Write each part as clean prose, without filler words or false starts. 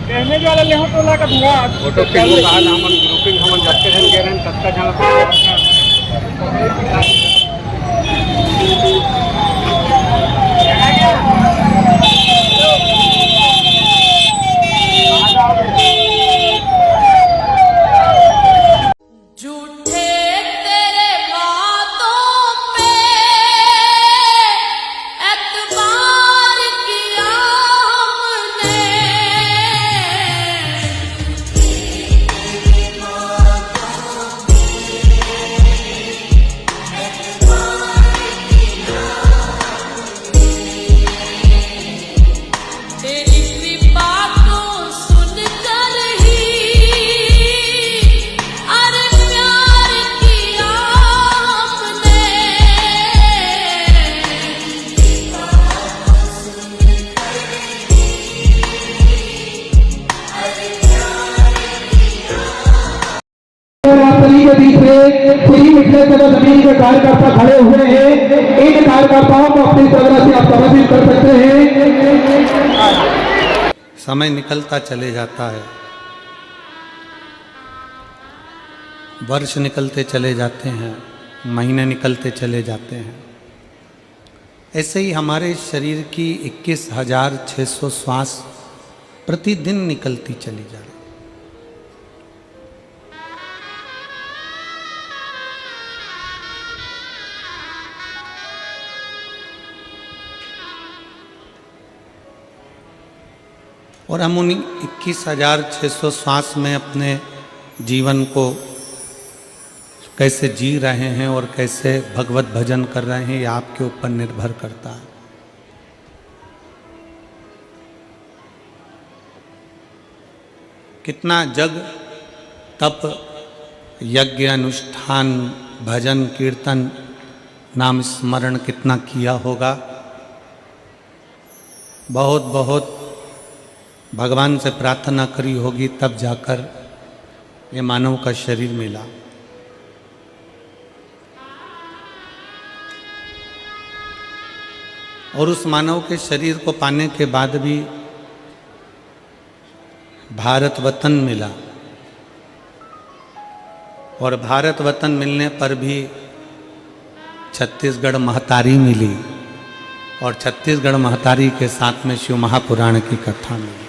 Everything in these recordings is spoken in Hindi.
कहने जो वाला ले हो तो ला का धुआ फोटो के बाद हमन ग्रुपिंग हमन जाते हैं गेरन तत्का जाना के बीच में श्री मिथिलेश नगर जमीन के कार्यकर्ता खड़े हुए हैं। इन कार्यकर्ताओं को अपनी तरह से आप समर्पित कर सकते हैं। समय निकलता चले जाता है, वर्ष निकलते चले जाते हैं, महीने निकलते चले जाते हैं। ऐसे ही हमारे शरीर की 21,600 श्वास प्रतिदिन निकलती चली जा रही। और हम उन 21,600 श्वास में अपने जीवन को कैसे जी रहे हैं और कैसे भगवत भजन कर रहे हैं, ये आपके ऊपर निर्भर करता है। कितना जग तप यज्ञ अनुष्ठान भजन कीर्तन नाम स्मरण कितना किया होगा। बहुत बहुत भगवान से प्रार्थना करी होगी, तब जाकर ये मानव का शरीर मिला। और उस मानव के शरीर को पाने के बाद भी भारत वतन मिला। और भारत वतन मिलने पर भी छत्तीसगढ़ महतारी मिली। और छत्तीसगढ़ महतारी के साथ में शिव महापुराण की कथा मिली।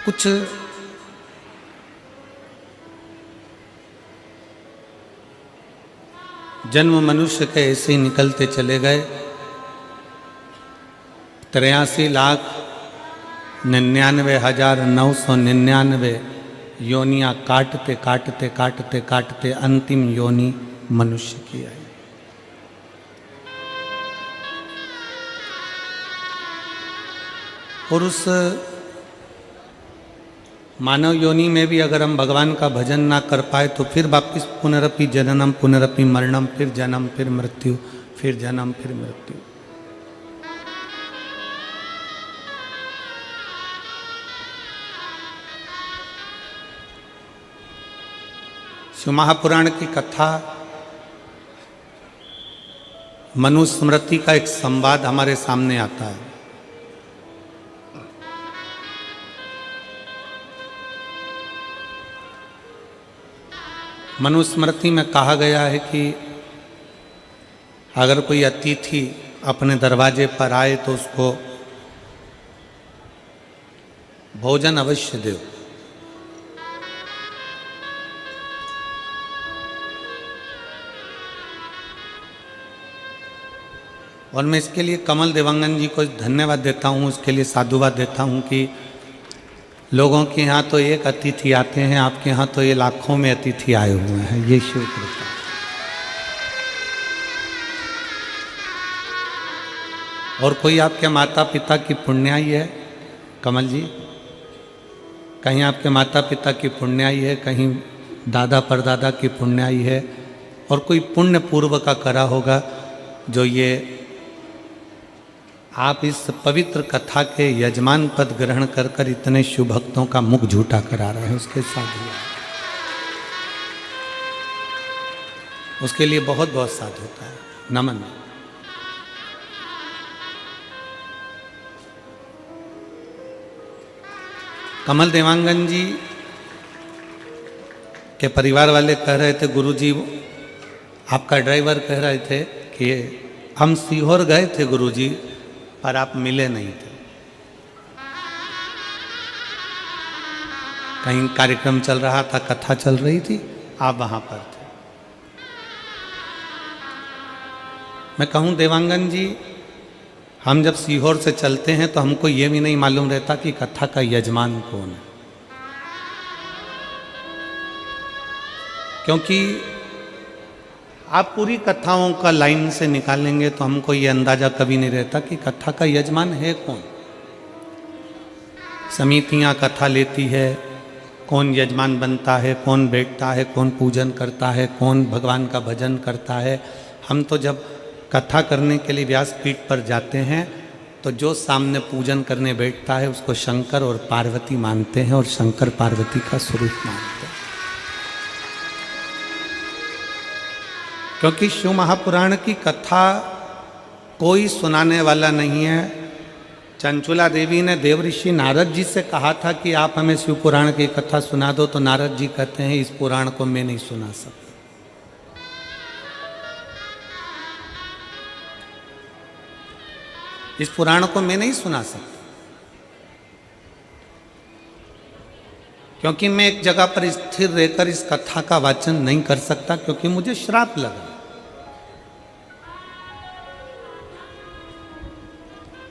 कुछ जन्म मनुष्य के ऐसे ही निकलते चले गए। 83,99,999 योनियां काटते काटते काटते काटते अंतिम योनि मनुष्य की आई। और उस मानव योनि में भी अगर हम भगवान का भजन ना कर पाए तो फिर वापिस पुनरपि जननम पुनरपि मरणम, फिर जन्म फिर मृत्यु, फिर जन्म फिर मृत्यु। शिव महापुराण की कथा मनुस्मृति का एक संवाद हमारे सामने आता है। मनुस्मृति में कहा गया है कि अगर कोई अतिथि अपने दरवाजे पर आए तो उसको भोजन अवश्य दो। और मैं इसके लिए कमल देवांगन जी को धन्यवाद देता हूँ, उसके लिए साधुवाद देता हूँ कि लोगों के यहाँ तो एक अतिथि आते हैं, आपके यहाँ तो ये लाखों में अतिथि आए हुए हैं। ये शिव कृपा। और कोई आपके माता पिता की पुण्याई है कमल जी, कहीं आपके माता पिता की पुण्याई है, कहीं दादा परदादा की पुण्याई है, और कोई पुण्य पूर्व का करा होगा जो ये आप इस पवित्र कथा के यजमान पद ग्रहण कर कर इतने शुभ भक्तों का मुख झूठा करा रहे हैं, उसके साथ उसके लिए बहुत बहुत साधुता है। नमन। कमल देवांगन जी के परिवार वाले कह रहे थे, गुरुजी आपका ड्राइवर कह रहे थे कि हम सीहोर गए थे गुरुजी, पर आप मिले नहीं थे। कहीं कार्यक्रम चल रहा था, कथा चल रही थी, आप वहां पर थे। मैं कहूं देवांगन जी, हम जब सीहोर से चलते हैं तो हमको ये भी नहीं मालूम रहता कि कथा का यजमान कौन है, क्योंकि आप पूरी कथाओं का लाइन से निकालेंगे तो हमको ये अंदाजा कभी नहीं रहता कि कथा का यजमान है कौन। समितियां कथा लेती है, कौन यजमान बनता है, कौन बैठता है, कौन पूजन करता है, कौन भगवान का भजन करता है। हम तो जब कथा करने के लिए व्यासपीठ पर जाते हैं तो जो सामने पूजन करने बैठता है उसको शंकर और पार्वती मानते हैं और शंकर पार्वती का स्वरूप मानते हैं, क्योंकि शिव महापुराण की कथा कोई सुनाने वाला नहीं है। चंचुला देवी ने देवऋषि नारद जी से कहा था कि आप हमें शिव पुराण की कथा सुना दो, तो नारद जी कहते हैं इस पुराण को मैं नहीं सुना सकता। इस पुराण को मैं नहीं सुना सकता, क्योंकि मैं एक जगह पर स्थिर रहकर इस कथा का वाचन नहीं कर सकता, क्योंकि मुझे श्राप लगा।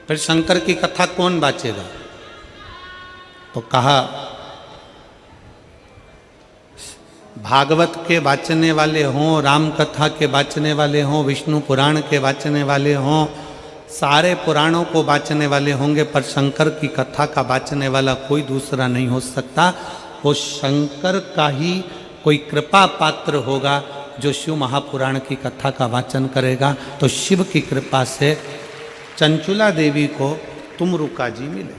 फिर शंकर की कथा कौन बाचेगा? तो कहा भागवत के वाचने वाले हों, राम कथा के वाचने वाले हों, विष्णु पुराण के वाचने वाले हों, सारे पुराणों को वाचने वाले होंगे, पर शंकर की कथा का वाचने वाला कोई दूसरा नहीं हो सकता। वो शंकर का ही कोई कृपा पात्र होगा जो शिव महापुराण की कथा का वाचन करेगा। तो शिव की कृपा से चंचुला देवी को तुमरुका जी मिले।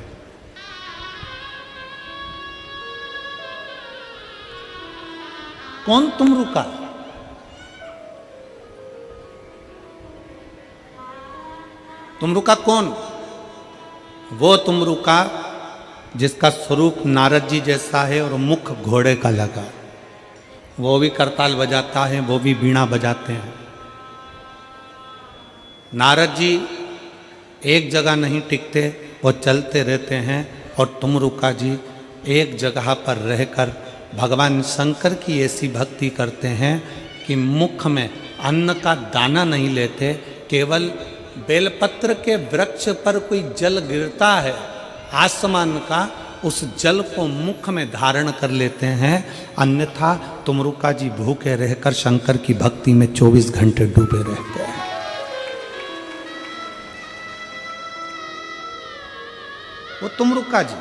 कौन तुमरुका? तुमरुका कौन? वो तुमरुका जिसका स्वरूप नारद जी जैसा है और मुख घोड़े का लगा। वो भी करताल बजाता है, वो भी बीणा बजाते हैं। नारद जी एक जगह नहीं टिकते, वो चलते रहते हैं, और तुमरुका जी एक जगह पर रहकर भगवान शंकर की ऐसी भक्ति करते हैं कि मुख में अन्न का दाना नहीं लेते, केवल बेलपत्र के वृक्ष पर कोई जल गिरता है आसमान का, उस जल को मुख में धारण कर लेते हैं। अन्यथा तुमरुका जी भूखे रहकर शंकर की भक्ति में 24 घंटे डूबे रहते हैं। वो तुमरुका जी।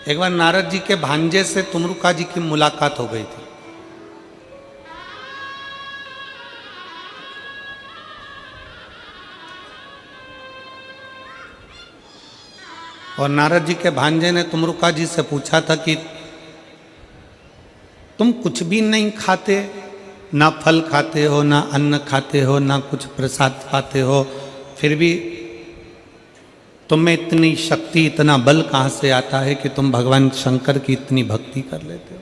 एक बार नारद जी के भांजे से तुमरुका जी की मुलाकात हो गई थी। और नारद जी के भांजे ने तुमरुका जी से पूछा था कि तुम कुछ भी नहीं खाते, ना फल खाते हो, ना अन्न खाते हो, ना कुछ प्रसाद पाते हो, फिर भी तुम्हें इतनी शक्ति, इतना बल कहाँ से आता है कि तुम भगवान शंकर की इतनी भक्ति कर लेते हो?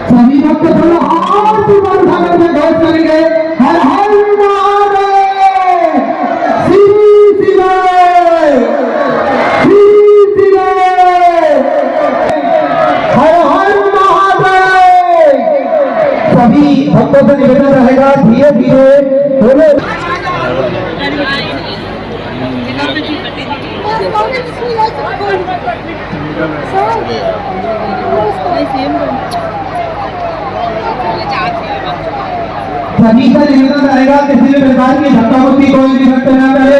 सभी भक्त थोड़ा और भी मन सागर में गौर करेंगे। हर हर भक्तों से निवेदन रहेगा धीरे धीरे बोलो। सभी का निवेदन रहेगा किसी भी प्रकार की धक्का मुक्की कोई भी भक्त न करे।